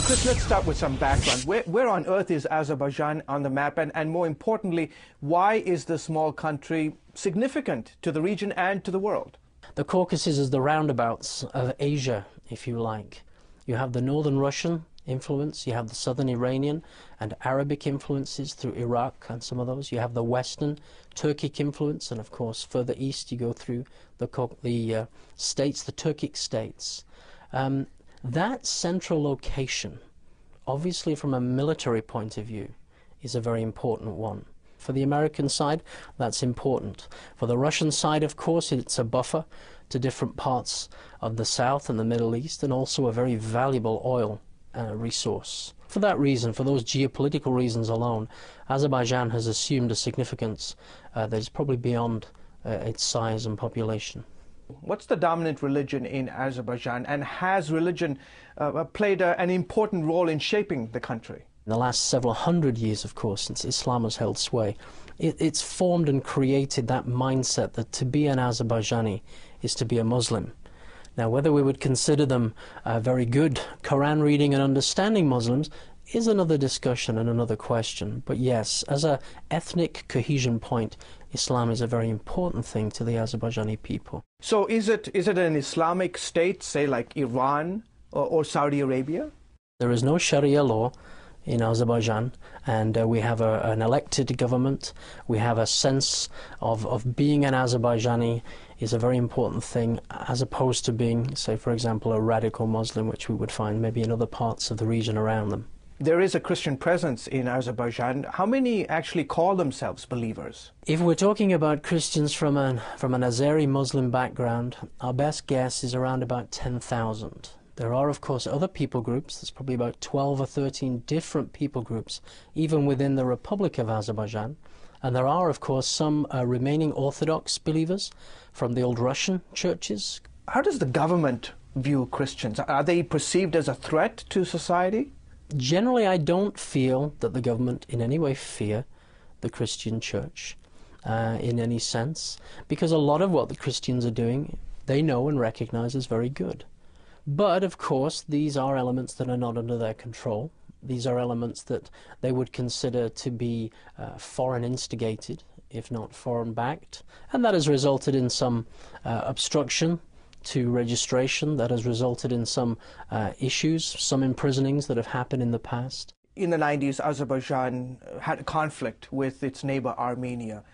Chris, let's start with some background. Where on earth is Azerbaijan on the map? And more importantly, why is this small country significant to the region and to the world? The Caucasus is the roundabouts of Asia, if you like. You have the northern Russian influence, you have the southern Iranian and Arabic influences through Iraq and some of those. You have the western Turkic influence, and of course further east you go through the states, the Turkic states. That central location, obviously from a military point of view, is a very important one. For the American side, that's important. For the Russian side, of course, it's a buffer to different parts of the South and the Middle East, and also a very valuable oil resource. For that reason, for those geopolitical reasons alone, Azerbaijan has assumed a significance that is probably beyond its size and population. What's the dominant religion in Azerbaijan, and has religion played an important role in shaping the country? In the last several hundred years, of course, since Islam has held sway, it's formed and created that mindset that to be an Azerbaijani is to be a Muslim. Now, whether we would consider them very good Quran reading and understanding Muslims is another discussion and another question. But yes, as an ethnic cohesion point, Islam is a very important thing to the Azerbaijani people. So is it an Islamic state, say like Iran or Saudi Arabia? There is no Sharia law in Azerbaijan, and we have an elected government. We have a sense of being an Azerbaijani is a very important thing, as opposed to being, say, for example, a radical Muslim, which we would find maybe in other parts of the region around them. There is a Christian presence in Azerbaijan. How many actually call themselves believers? If we're talking about Christians from an Azeri Muslim background, our best guess is around about 10,000. There are, of course, other people groups. There's probably about 12 or 13 different people groups, even within the Republic of Azerbaijan. And there are, of course, some remaining Orthodox believers from the old Russian churches. How does the government view Christians? Are they perceived as a threat to society? Generally, I don't feel that the government in any way fear the Christian church in any sense, because a lot of what the Christians are doing, they know and recognize as very good. But, of course, these are elements that are not under their control. These are elements that they would consider to be foreign instigated, if not foreign backed, and that has resulted in some obstruction to registration, that has resulted in some issues, some imprisonings that have happened in the past. In the 90s, Azerbaijan had a conflict with its neighbor Armenia.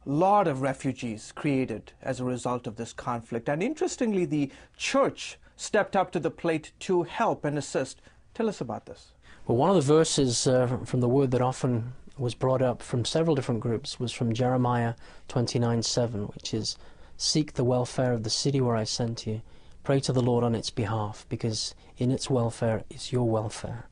A lot of refugees created as a result of this conflict, and interestingly, the church stepped up to the plate to help and assist. Tell us about this. Well, one of the verses from the Word that often was brought up from several different groups was from Jeremiah 29:7, which is, "Seek the welfare of the city where I sent you. Pray to the Lord on its behalf, because in its welfare is your welfare."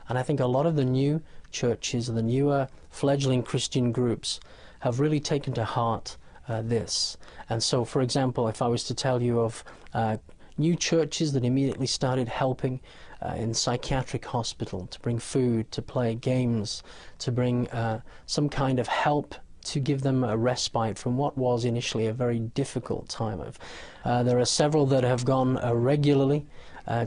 And I think a lot of the new churches, the newer fledgling Christian groups, have really taken to heart this. And so, for example, if I was to tell you of new churches that immediately started helping in psychiatric hospital, to bring food, to play games, to bring some kind of help to give them a respite from what was initially a very difficult time. There are several that have gone regularly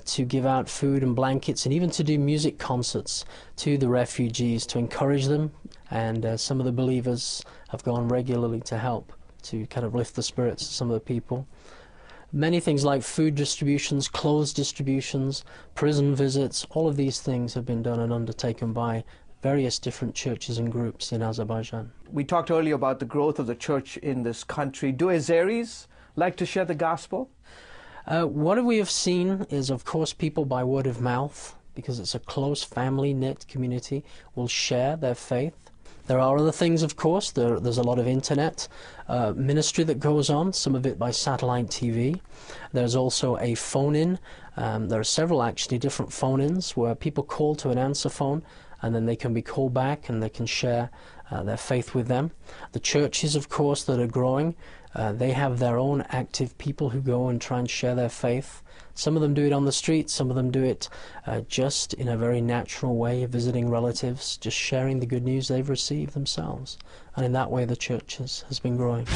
to give out food and blankets, and even to do music concerts to the refugees to encourage them, and some of the believers have gone regularly to help to kind of lift the spirits of some of the people. Many things like food distributions, clothes distributions, prison visits, all of these things have been done and undertaken by various different churches and groups in Azerbaijan. We talked earlier about the growth of the church in this country. Do Azeris like to share the gospel? What we have seen is, of course, people by word of mouth, because it's a close family-knit community, will share their faith. There are other things, of course. There's a lot of internet ministry that goes on, some of it by satellite TV. There's also a phone-in. There are several, actually, different phone-ins where people call to an answer phone, and then they can be called back and they can share their faith with them. The churches, of course, that are growing, they have their own active people who go and try and share their faith. Some of them do it on the street, some of them do it just in a very natural way, visiting relatives, just sharing the good news they've received themselves. And in that way the church has been growing.